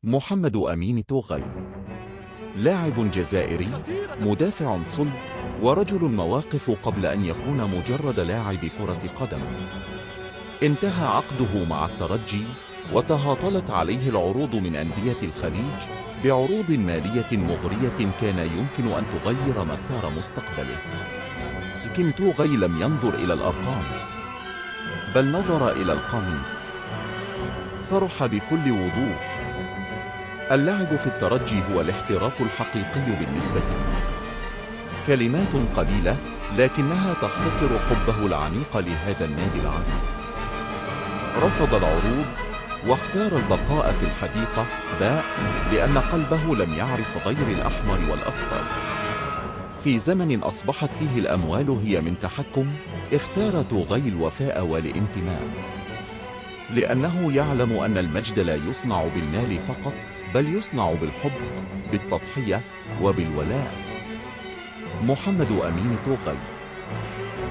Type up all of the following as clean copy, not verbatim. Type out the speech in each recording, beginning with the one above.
محمد أمين توغي، لاعب جزائري، مدافع صلب، ورجل مواقف قبل أن يكون مجرد لاعب كرة قدم. انتهى عقده مع الترجي، وتهاطلت عليه العروض من أندية الخليج بعروض مالية مغرية كان يمكن أن تغير مسار مستقبله. لكن توغي لم ينظر إلى الأرقام، بل نظر إلى القميص. صرح بكل وضوح: اللعب في الترجي هو الاحتراف الحقيقي بالنسبة لي. كلمات قليلة لكنها تختصر حبه العميق لهذا النادي العريق. رفض العروض واختار البقاء في الحديقة لأن قلبه لم يعرف غير الأحمر والأصفر. في زمن أصبحت فيه الأموال هي من تحكم، اختار توغي الوفاء والانتماء، لأنه يعلم أن المجد لا يصنع بالمال فقط، بل يصنع بالحب، بالتضحية، وبالولاء. محمد أمين توغي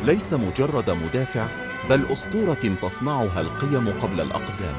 ليس مجرد مدافع، بل أسطورة تصنعها القيم قبل الأقدام.